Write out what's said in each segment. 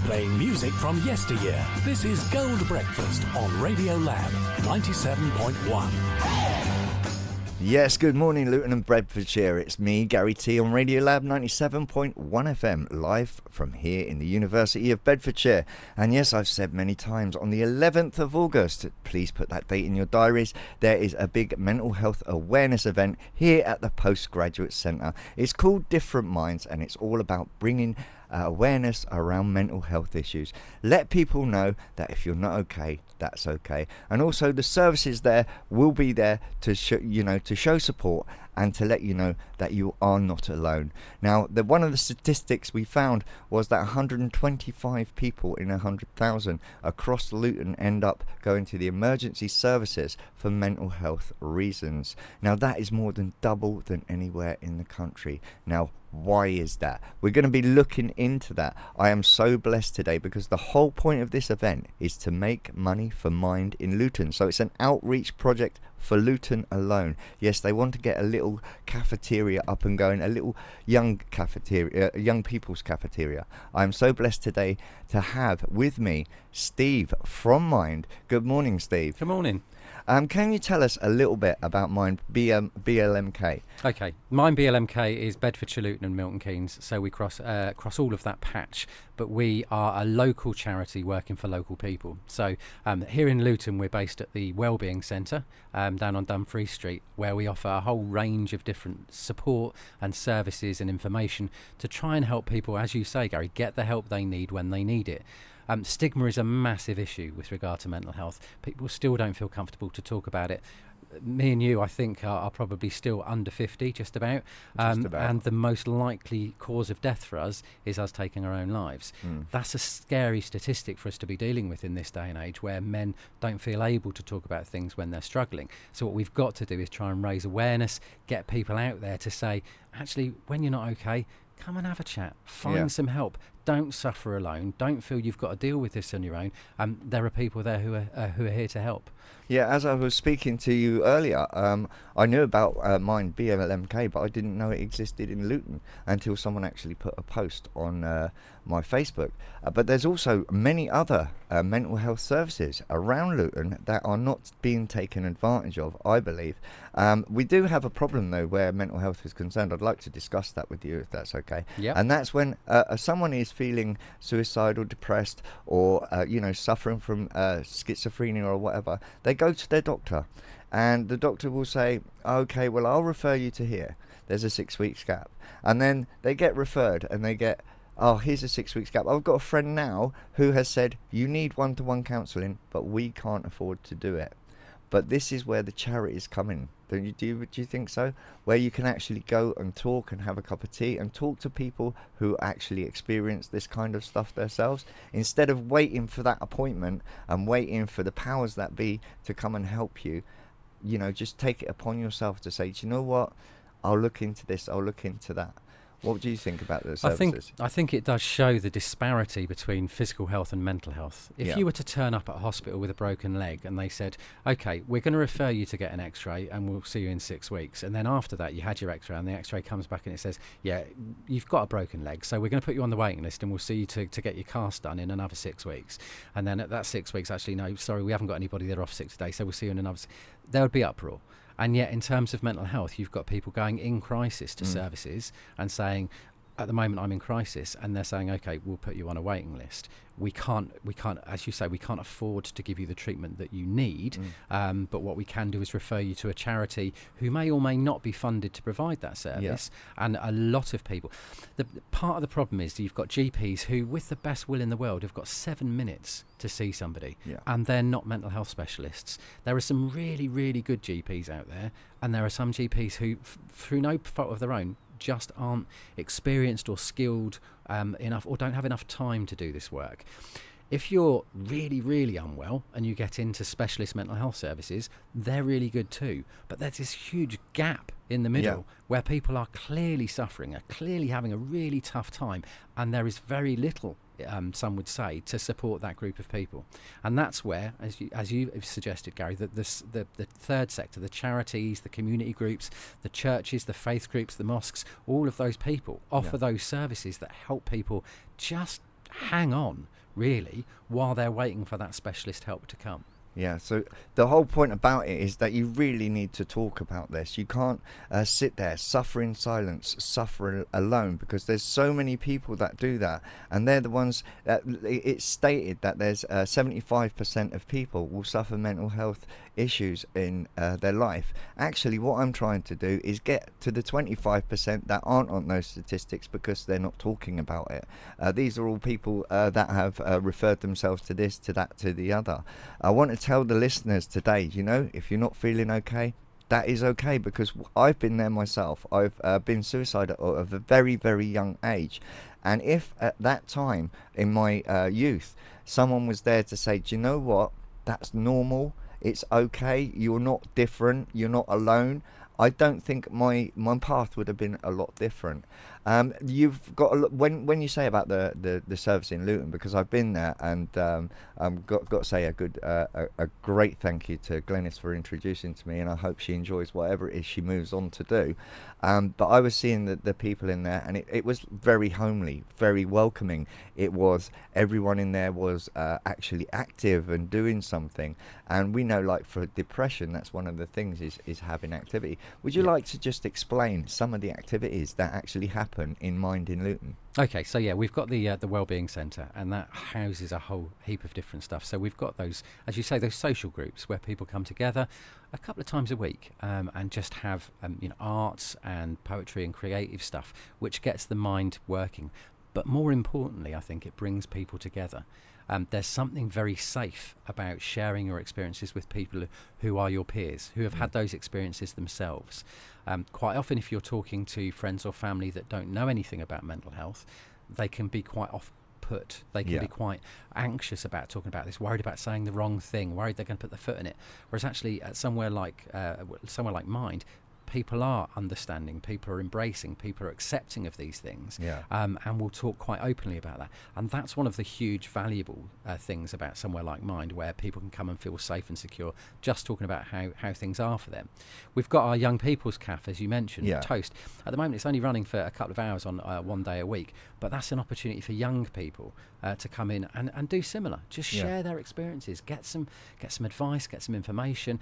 playing music from yesteryear. This is Gold Breakfast on Radio Lab 97.1. Yes, good morning, Luton and Bedfordshire. It's me, Gary T, on Radio Lab 97.1 FM, live from here in the University of Bedfordshire. And yes, I've said many times, on the 11th of August, please put that date in your diaries, there is a big mental health awareness event here at the Postgraduate Centre. It's called Different Minds, and it's all about bringing awareness around mental health issues. Let people know that if you're not okay, that's okay. And also the services there will be there to show support and to let you know that you are not alone. Now, one of the statistics we found was that 125 people in 100,000 across Luton end up going to the emergency services for mental health reasons. Now, that is more than double than anywhere in the country. Now, why is that? We're going to be looking into that. I am so blessed today because the whole point of this event is to make money for Mind in Luton. So it's an outreach project for Luton alone. Yes, they want to get a little cafeteria up and going, a little young people's cafeteria. I'm so blessed today to have with me Steve from Mind. Good morning, Steve. Good morning. Can you tell us a little bit about Mind BLMK? Okay, Mind BLMK is Bedfordshire, Luton and Milton Keynes, so we cross all of that patch, but we are a local charity working for local people. So here in Luton we're based at the Wellbeing Centre down on Dumfries Street, where we offer a whole range of different support and services and information to try and help people, as you say, Gary, get the help they need when they need it. Stigma is a massive issue with regard to mental health. People still don't feel comfortable to talk about it. Me and you, I think, are probably still under 50, just about. And the most likely cause of death for us is us taking our own lives. That's a scary statistic for us to be dealing with in this day and age, where men don't feel able to talk about things when they're struggling. So what we've got to do is try and raise awareness, get people out there to say, actually, when you're not okay, come and have a chat, find some help. Don't suffer alone. Don't feel you've got to deal with this on your own. There are people there who are here to help. Yeah, as I was speaking to you earlier, I knew about Mind BLMK, but I didn't know it existed in Luton until someone actually put a post on my Facebook. But there's also many other mental health services around Luton that are not being taken advantage of, I believe. We do have a problem, though, where mental health is concerned. I'd like to discuss that with you, if that's okay. Yeah. And that's when someone is feeling suicidal, depressed, or suffering from schizophrenia or whatever. They go to their doctor, and the doctor will say, okay, well, I'll refer you to here. There's a 6 weeks gap. And then they get referred and they get, oh, here's a 6 weeks gap. I've got a friend now who has said, you need one-to-one counselling, but we can't afford to do it. But this is where the charities come in. Do you think so? Where you can actually go and talk and have a cup of tea and talk to people who actually experience this kind of stuff themselves, instead of waiting for that appointment and waiting for the powers that be to come and help you. Just take it upon yourself to say, do you know what? I'll look into this. I'll look into that. What do you think about the services? I think it does show the disparity between physical health and mental health. If you were to turn up at a hospital with a broken leg and they said, okay, we're going to refer you to get an x-ray and we'll see you in 6 weeks, and then after that you had your x-ray and the x-ray comes back and it says, yeah, you've got a broken leg, so we're going to put you on the waiting list and we'll see you to get your cast done in another 6 weeks. And then at that 6 weeks, actually, no, sorry, we haven't got anybody, they're off sick today, so we'll see you in another. There would be uproar. And yet, in terms of mental health, you've got people going in crisis to services and saying, at the moment I'm in crisis, and they're saying, okay, we'll put you on a waiting list. We can't, as you say, we can't afford to give you the treatment that you need, but what we can do is refer you to a charity who may or may not be funded to provide that service. And a lot of people, the part of the problem is that you've got GPs who, with the best will in the world, have got 7 minutes to see somebody, and they're not mental health specialists. There are some really, really good GPs out there, and there are some GPs who, through no fault of their own, just aren't experienced or skilled enough, or don't have enough time to do this work. If you're really, really unwell and you get into specialist mental health services, they're really good too. But there's this huge gap in the middle where people are clearly suffering, are clearly having a really tough time, and there is very little, some would say, to support that group of people. And that's where, as you have suggested, Gary, that the third sector, the charities, the community groups, the churches, the faith groups, the mosques, all of those people offer those services that help people just hang on really, while they're waiting for that specialist help to come. Yeah, so the whole point about it is that you really need to talk about this. You can't sit there, suffer in silence, suffer alone, because there's so many people that do that. And they're the ones that it's stated that there's 75% of people will suffer mental health issues in their life. Actually, what I'm trying to do is get to the 25% that aren't on those statistics because they're not talking about it. These are all people that have referred themselves to this, to that, to the other. I want to tell the listeners today, you know, if you're not feeling okay, that is okay, because I've been there myself. I've been suicidal at a very, very young age. And if at that time in my youth, someone was there to say, do you know what, that's normal, it's okay, you're not different, you're not alone, I don't think my path would have been a lot different. You've got when you say about the service in Luton, because I've been there, and got to say a great thank you to Glenys for introducing to me, and I hope she enjoys whatever it is she moves on to do. But I was seeing the people in there, and it was very homely, very welcoming. It was, everyone in there was actually active and doing something. And we know, like, for depression, that's one of the things is having activity. Would you like to just explain some of the activities that actually happen in Mind in Luton? Okay, so yeah, we've got the Wellbeing Centre, and that houses a whole heap of different stuff. So we've got those, as you say, those social groups where people come together a couple of times a week and just have arts and poetry and creative stuff, which gets the mind working. But more importantly, I think it brings people together. There's something very safe about sharing your experiences with people who are your peers, who have had those experiences themselves. Quite often, if you're talking to friends or family that don't know anything about mental health, they can be quite off-put. They can be quite anxious about talking about this, worried about saying the wrong thing, worried they're going to put their foot in it. Whereas actually, at somewhere like Mind, people are understanding, people are embracing, people are accepting of these things, and we'll talk quite openly about that. And that's one of the huge valuable things about somewhere like Mind, where people can come and feel safe and secure, just talking about how things are for them. We've got our Young People's Cafe, as you mentioned, Toast. At the moment, it's only running for a couple of hours on one day a week, but that's an opportunity for young people to come in and do similar. Just share their experiences, get some advice, get some information,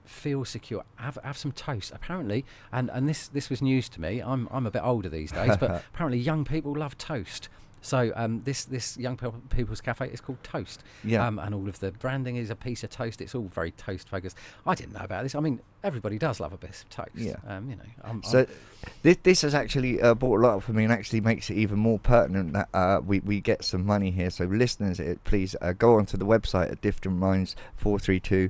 feel secure, have some toast. Apparently, and this was news to me. I'm a bit older these days, but apparently young people love toast. So this Young People's Cafe is called Toast, and all of the branding is a piece of toast. It's all very toast focused. I didn't know about this. I mean, everybody does love a bit of toast. This has actually brought a lot up for me, and actually makes it even more pertinent that we get some money here. So listeners, please go onto the website at differentminds432.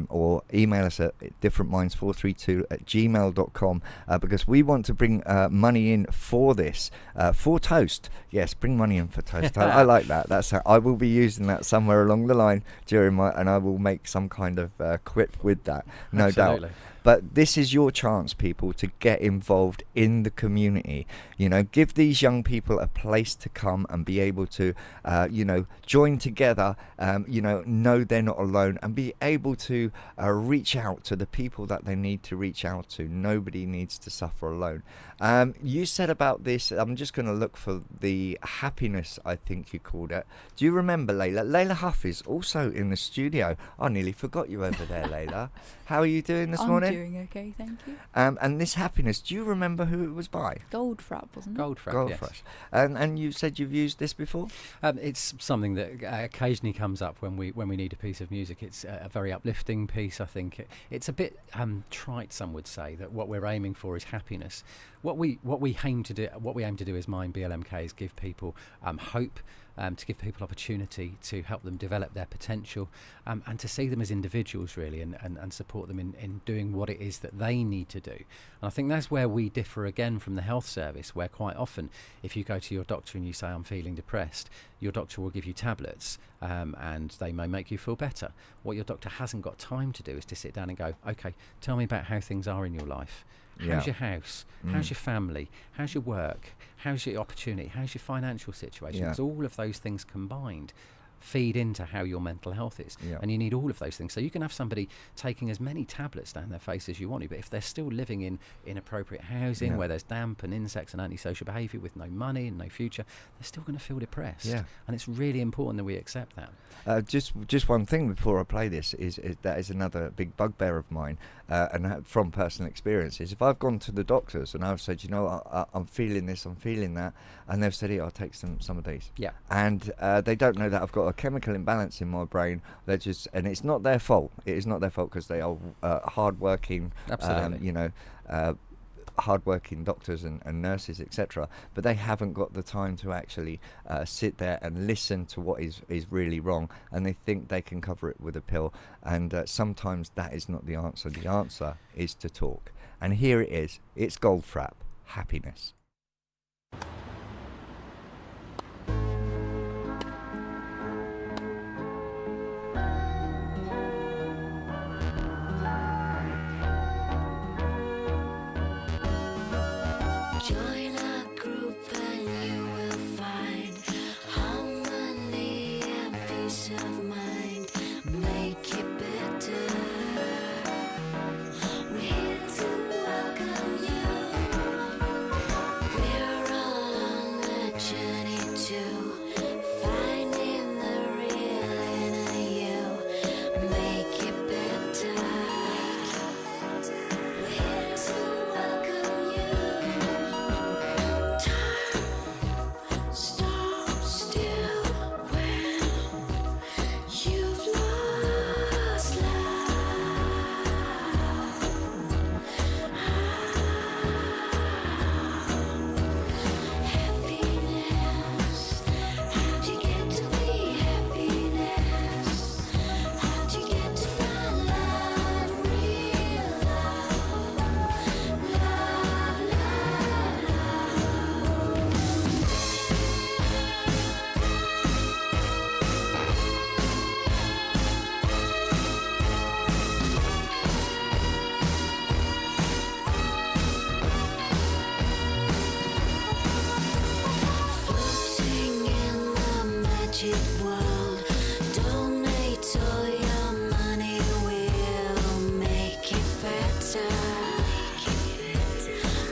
Or email us at differentminds432@gmail.com, because we want to bring money in for this, for Toast. Yes, bring money in for Toast. I like that. That's how I will be using that somewhere along the line and I will make some kind of quip with that, no doubt. But this is your chance, people, to get involved in the community. Give these young people a place to come and be able to, join together, know they're not alone, and be able to reach out to the people that they need to reach out to. Nobody needs to suffer alone. You said about this, I'm just going to look for the happiness, I think you called it. Do you remember, Layla? Layla Huff is also in the studio. I nearly forgot you over there, Layla. How are you doing this morning? I'm doing okay, thank you. And this happiness, do you remember who it was by? Goldfrapp, wasn't it? Goldfrapp, yes. And you said you've used this before? It's something that occasionally comes up when we need a piece of music. It's a very uplifting piece, I think. It's a bit trite, some would say, that what we're aiming for is happiness. What we aim to do as Mind BLMK is give people hope, to give people opportunity, to help them develop their potential, and to see them as individuals, really, and support them in doing what it is that they need to do. And I think that's where we differ again from the health service, where quite often if you go to your doctor and you say, I'm feeling depressed, your doctor will give you tablets, and they may make you feel better. What your doctor hasn't got time to do is to sit down and go, okay, tell me about how things are in your life. How's your house? How's your family? How's your work? How's your opportunity? How's your financial situation? Because all of those things combined feed into how your mental health is. Yeah. And you need all of those things. So you can have somebody taking as many tablets down their face as you want to, but if they're still living in inappropriate housing where there's damp and insects and antisocial behaviour with no money and no future, they're still going to feel depressed. Yeah. And it's really important that we accept that. Just one thing before I play this is that is another big bugbear of mine, and from personal experience, is if I've gone to the doctors and I've said, I'm feeling this, I'm feeling that, and they've said, I'll take some of these. Yeah. And they don't know that I've got a chemical imbalance in my brain. And it's not their fault. It is not their fault because they are hard-working, Absolutely. hard-working doctors and nurses, etc. But they haven't got the time to actually sit there and listen to what is really wrong, and they think they can cover it with a pill. And sometimes that is not the answer. The answer is to talk. And here it is. It's Goldfrapp, Happiness. Join a group and you will find harmony and peace of mind. Make it better. We're here to welcome you. We're all on a journey to finding the real inner you. Make it better. We're here to welcome you. Stop still when you've lost happiness. How'd you get to be happiness? How'd you get to find love, real love, love, floating in the magic world. Donate all your money, we'll make it better.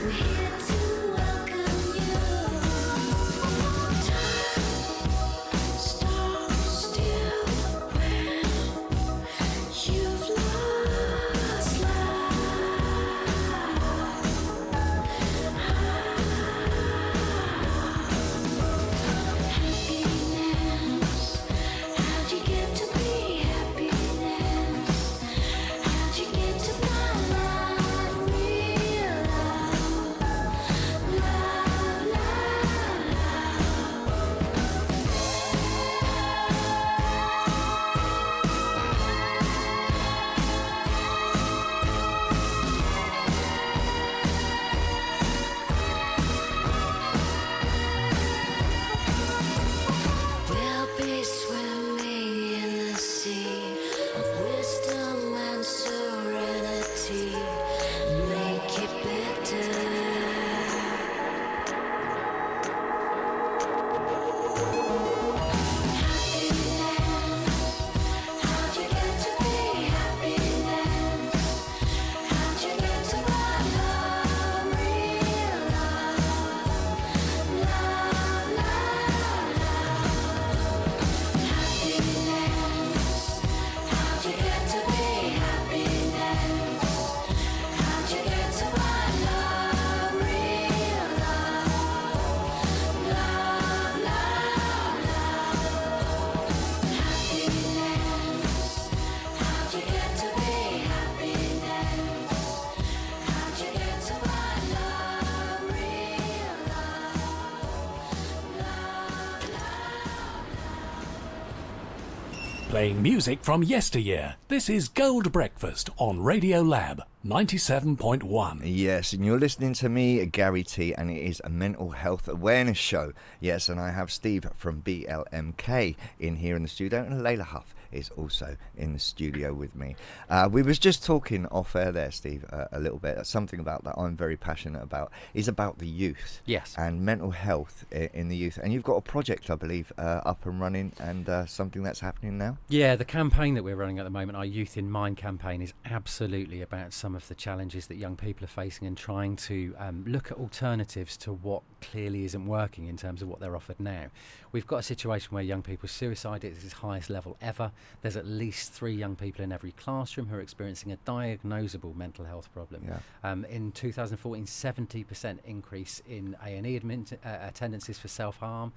We're here to welcome you. Stop still when you've lost happiness. How'd you get to be happiness? How'd you get to find love, real love, love, We'll be swimming in the sea of wisdom and serenity. Make it better. How'd you get to be happiness? How'd you get to find love, real love, love, happiness. How'd you get to be happiness? How'd you get to find love, real love, love, happiness. How'd you get to be happiness? How'd you get to find love, real love, Playing music from yesteryear. This is Gold Breakfast on Radio Lab 97.1. Yes, and you're listening to me, Gary T, and it is a mental health awareness show. Yes, and I have Steve from BLMK in here in the studio, and Layla Huff is also in the studio with me. We was just talking off air there, Steve, a little bit. Something about that I'm very passionate about is about the youth. Yes. And mental health in the youth. And you've got a project, I believe, up and running, and something that's happening now. Yeah, the campaign that we're running at the moment, our Youth in Mind campaign, is absolutely about some of the challenges that young people are facing and trying to look at alternatives to what clearly isn't working in terms of what they're offered now. We've got a situation where young people's suicide is its highest level ever. There's at least 3 young people in every classroom who are experiencing a diagnosable mental health problem. Yeah. In 2014, 70% increase in A&E attendances for self-harm.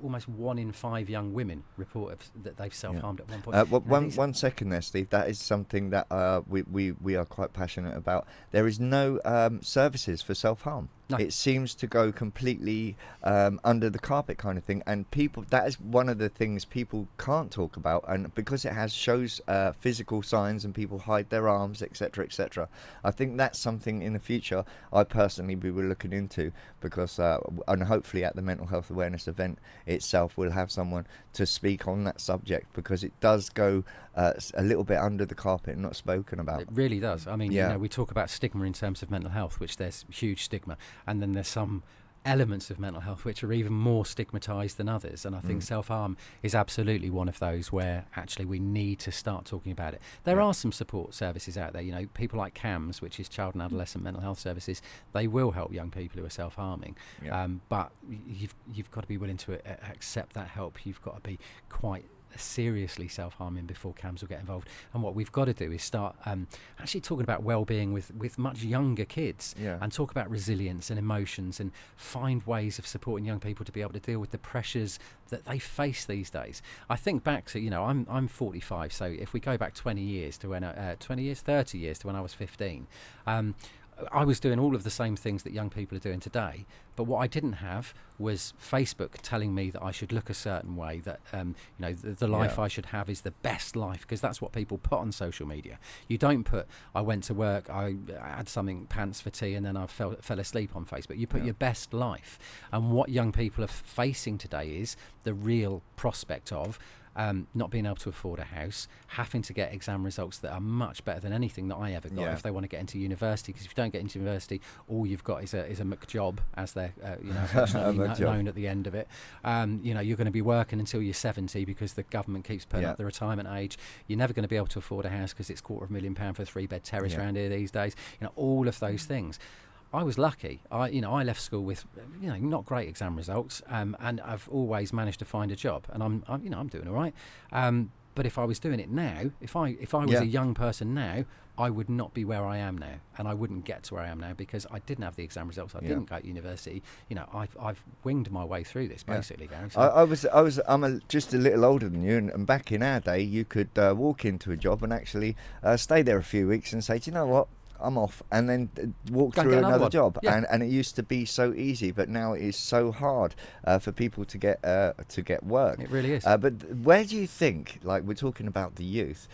Almost 1 in 5 young women report that they've self-harmed at one point. One second there, Steve. That is something that we are quite passionate about. There is no services for self-harm. No. It seems to go completely under the carpet kind of thing, and that is one of the things people can't talk about, and because it shows physical signs and people hide their arms, etc., etc. I think that's something in the future I personally we were looking into, because and hopefully at the mental health awareness event itself we'll have someone to speak on that subject, because it does go a little bit under the carpet and not spoken about. It really does. I mean, we talk about stigma in terms of mental health, which there's huge stigma, and then there's some elements of mental health which are even more stigmatized than others, and I think self-harm is absolutely one of those where actually we need to start talking about it. There are some support services out there, people like CAMS, which is Child and Adolescent Mental Health Services. They will help young people who are self-harming, but you've got to be willing to accept that help. You've got to be quite seriously self-harming before CAMS will get involved. And what we've got to do is start actually talking about well-being with much younger kids, and talk about resilience and emotions, and find ways of supporting young people to be able to deal with the pressures that they face these days. I think back to, I'm 45, so if we go back 20 years to when 30 years to when I was 15, I was doing all of the same things that young people are doing today, but what I didn't have was Facebook telling me that I should look a certain way, that the life I should have is the best life, because that's what people put on social media. You don't put, I went to work, I had something pants for tea, and then I fell asleep on Facebook. You put your best life. And what young people are facing today is the real prospect of not being able to afford a house, having to get exam results that are much better than anything that I ever got if they want to get into university, because if you don't get into university, all you've got is a McJob, as they're affectionately known at the end of it. You're going to be working until you're 70 because the government keeps putting up the retirement age. You're never going to be able to afford a house because it's £250,000 for a 3-bed terrace around here these days. All of those things. I was lucky. I left school with, not great exam results, and I've always managed to find a job, and I'm doing all right. But if I was doing it now, if I was a young person now, I would not be where I am now, and I wouldn't get to where I am now because I didn't have the exam results. I didn't go to university. I've winged my way through this basically, Gary. So I'm just a little older than you, and back in our day, you could walk into a job and actually stay there a few weeks and say, do you know what? I'm off, and then walk through another job. And it used to be so easy, but now it is so hard for people to get work. It really is. But where do you think, like we're talking about the youth,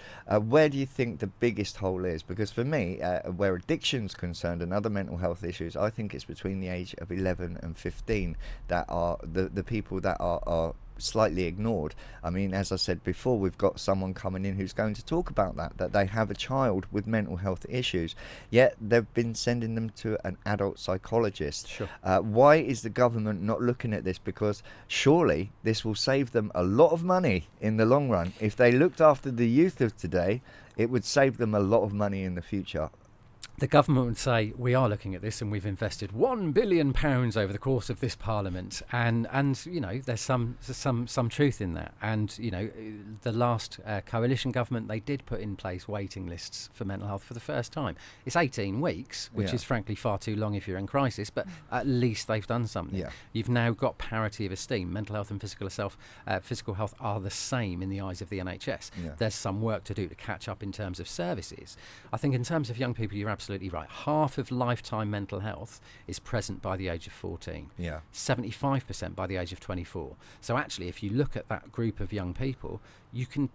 where do you think the biggest hole is? Because for me, where addiction's concerned and other mental health issues, I think it's between the age of 11 and 15 that are the people that are slightly ignored. I mean, as I said before, we've got someone coming in who's going to talk about that they have a child with mental health issues, yet they've been sending them to an adult psychologist. Sure. Why is the government not looking at this? Because surely this will save them a lot of money in the long run. If they looked after the youth of today, it would save them a lot of money in the future. The government would say, we are looking at this and we've invested £1 billion over the course of this parliament, and there's some truth in that. And the last coalition government, they did put in place waiting lists for mental health for the first time. It's 18 weeks, which is frankly far too long if you're in crisis, but at least they've done something. You've now got parity of esteem. Mental health and physical health are the same in the eyes of the NHS. There's some work to do to catch up in terms of services. I think in terms of young people, you're absolutely right. Half of lifetime mental health is present by the age of 14. 75% by the age of 24. So actually, if you look at that group of young people, you can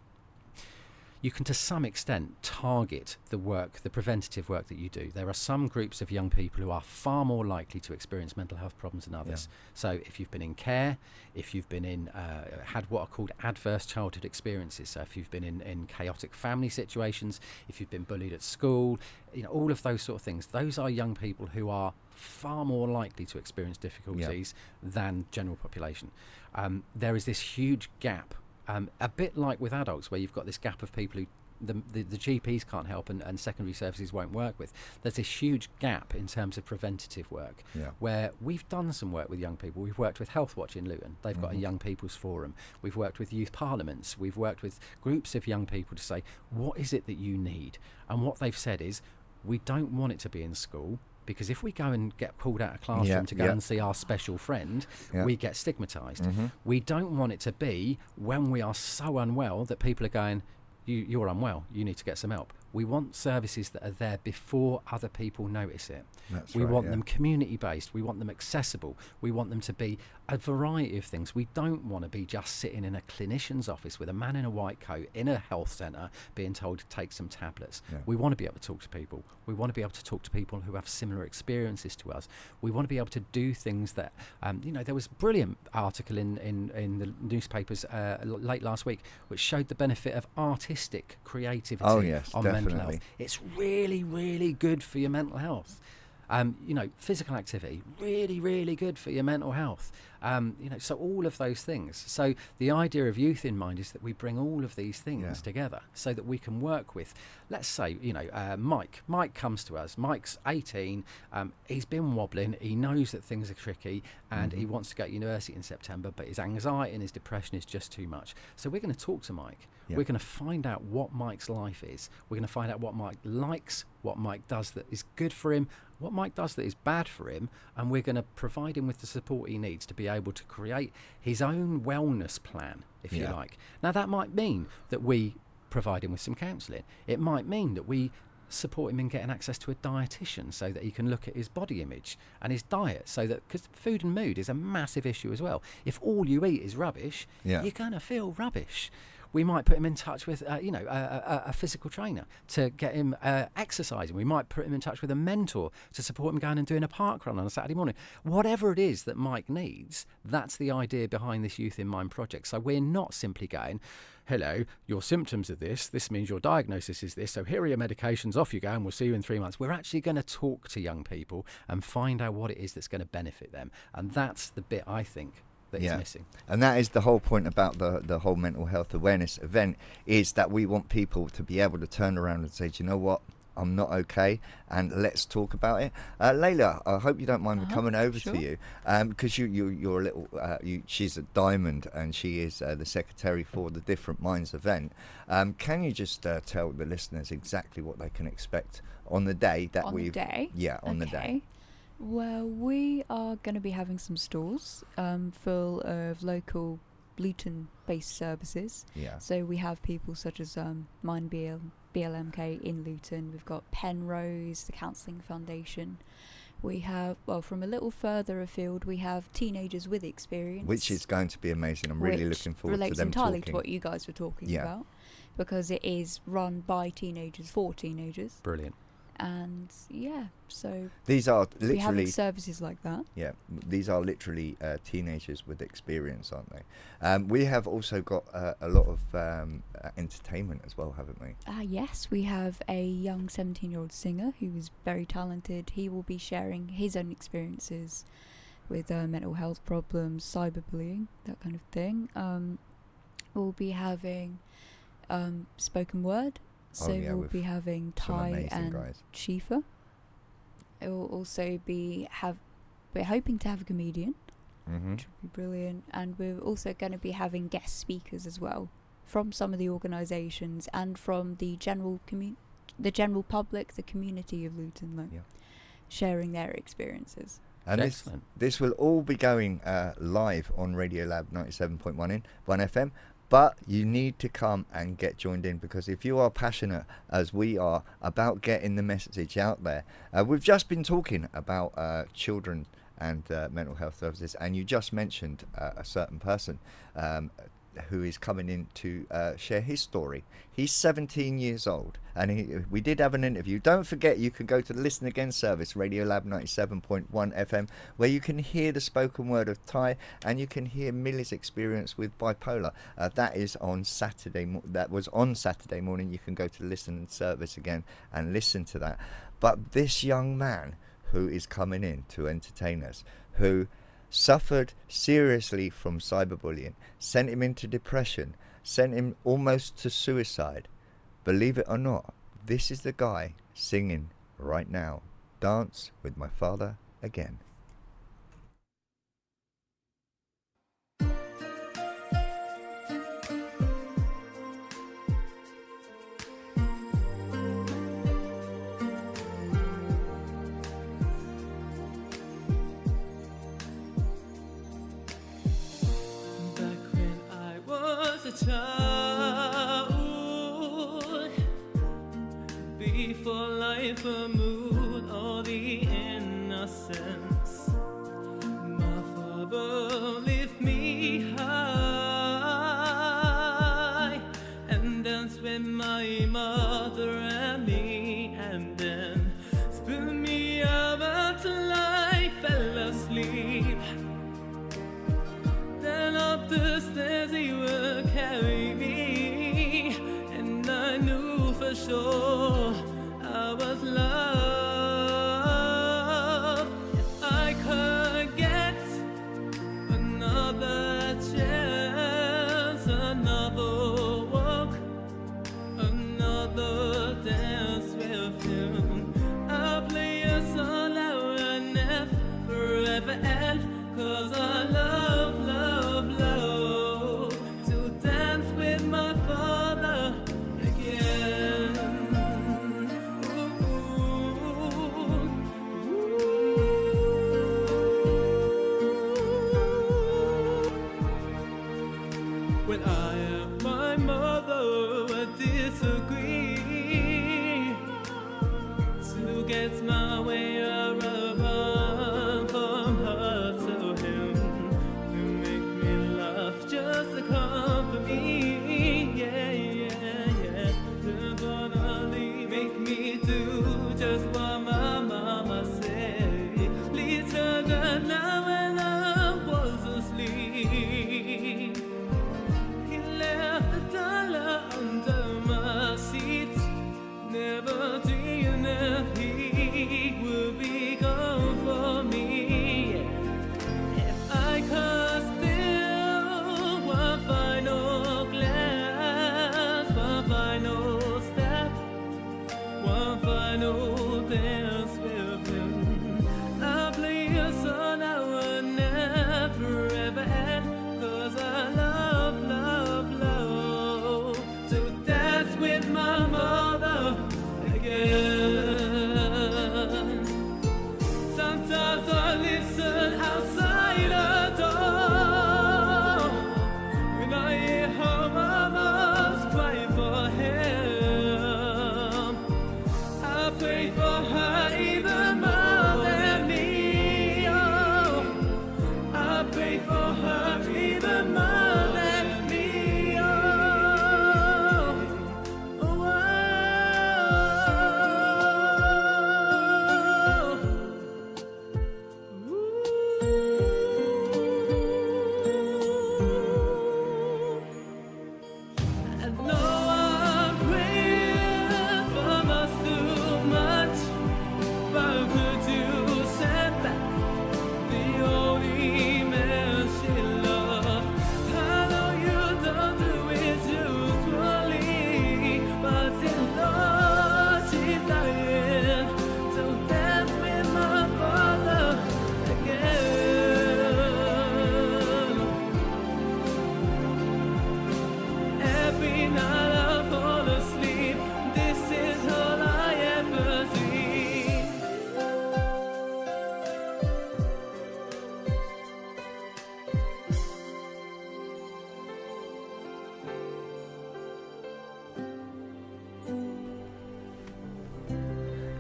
you can to some extent target the preventative work that you do. There are some groups of young people who are far more likely to experience mental health problems than others. So if you've been in care, if you've been in had what are called adverse childhood experiences, so if you've been in chaotic family situations, if you've been bullied at school, all of those sort of things, those are young people who are far more likely to experience difficulties than general population. There is this huge gap, a bit like with adults, where you've got this gap of people who the GPs can't help and secondary services won't work with. There's this huge gap in terms of preventative work, where we've done some work with young people. We've worked with Health Watch in Luton. They've got a young people's forum. We've worked with youth parliaments. We've worked with groups of young people to say, what is it that you need? And what they've said is, we don't want it to be in school, because if we go and get pulled out of classroom to go and see our special friend, we get stigmatised. We don't want it to be when we are so unwell that people are going, you're unwell, you need to get some help. We want services that are there before other people notice it. We want them community-based. We want them accessible. We want them to be a variety of things. We don't want to be just sitting in a clinician's office with a man in a white coat in a health centre being told to take some tablets. We want to be able to talk to people. We want to be able to talk to people who have similar experiences to us. We want to be able to do things that, there was a brilliant article in the newspapers late last week which showed the benefit of artistic creativity on mental health. It's really, really good for your mental health. Physical activity, really, really good for your mental health. So all of those things. So the idea of Youth in Mind is that we bring all of these things together so that we can work with, let's say, Mike. Mike comes to us. Mike's 18. He's been wobbling. He knows that things are tricky and he wants to go to university in September, but his anxiety and his depression is just too much. So we're going to talk to Mike. We're going to find out what Mike's life is. We're going to find out what Mike likes, what Mike does that is good for him, what Mike does that is bad for him, and we're going to provide him with the support he needs to be able to create his own wellness plan, if you like. Now, that might mean that we provide him with some counselling. It might mean that we support him in getting access to a dietitian so that he can look at his body image and his diet, so that, because food and mood is a massive issue as well. If all you eat is rubbish, you're going to feel rubbish. We might put him in touch with, a physical trainer to get him exercising. We might put him in touch with a mentor to support him going and doing a park run on a Saturday morning. Whatever it is that Mike needs, that's the idea behind this Youth in Mind project. So we're not simply going, hello, your symptoms are this means your diagnosis is this, so here are your medications, off you go, and we'll see you in 3 months. We're actually going to talk to young people and find out what it is that's going to benefit them. And that's the bit, I think, that is missing. And that is the whole point about the whole mental health awareness event, is that we want people to be able to turn around and say, do you know what, I'm not okay, and let's talk about it. Layla, I hope you don't mind me coming over to you, because you're a little she's a diamond, and she is the secretary for the Different Minds event. Can you just tell the listeners exactly what they can expect on the day that on the day? Well, we are going to be having some stalls full of local Luton-based services. So we have people such as Mind BLMK in Luton. We've got Penrose, the Counselling Foundation. We have, from a little further afield, we have Teenagers with Experience. Which is going to be amazing. I'm really looking forward to them talking. Relates entirely to what you guys were talking about, because it is run by teenagers for teenagers. Brilliant. And so these are literally, we have services like that. These are literally teenagers with experience, aren't they? We have also got a lot of entertainment as well, haven't we? Yes, we have a young 17-year-old singer who is very talented. He will be sharing his own experiences with mental health problems, cyberbullying, that kind of thing. We'll be having spoken word. So we'll be having Ty and Shifa. It will also be we're hoping to have a comedian, which would be brilliant, and we're also going to be having guest speakers as well from some of the organisations and from the general public, the community of Luton, sharing their experiences. And this will all be going live on Radio Lab 97.1 in 1FM. But you need to come and get joined in, because if you are passionate, as we are, about getting the message out there, we've just been talking about children and mental health services, and you just mentioned a certain person, who is coming in to share his story. He's 17 years old, and we did have an interview. Don't forget, you can go to the Listen Again service, Radiolab 97.1 FM, where you can hear the spoken word of Ty, and you can hear Millie's experience with bipolar. That is on Saturday. That was on Saturday morning. You can go to the Listen service again and listen to that. But this young man who is coming in to entertain us, who suffered seriously from cyberbullying, sent him into depression, sent him almost to suicide. Believe it or not, this is the guy singing right now, Dance with My Father Again. Child, before life removed all the innocence, my father lift me high and danced with my mother and me, and then spit me out till I fell asleep. Then up the stairs he would carry me, and I knew for sure I was loved. If I could get another chance, another walk, another dance with him, I'll play a song that will never ever end, 'cause I love to dance with my father again. Ooh, when I and my mother would disagree, to get my way around from her to him, to make me laugh just to comfort me, yeah, yeah, yeah. They're gonna make me do just what my mama said. Please turn that now when I was asleep. He left $1 under my seat.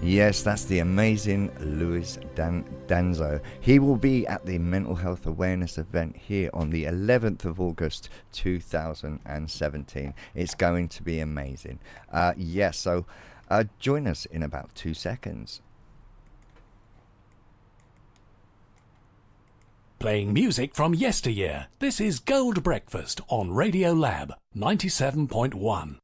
Yes, that's the amazing Louis Danzo. He will be at the Mental Health Awareness event here on the 11th of August 2017. It's going to be amazing. So join us in about 2 seconds. Playing music from yesteryear. This is Gold Breakfast on Radio Lab 97.1.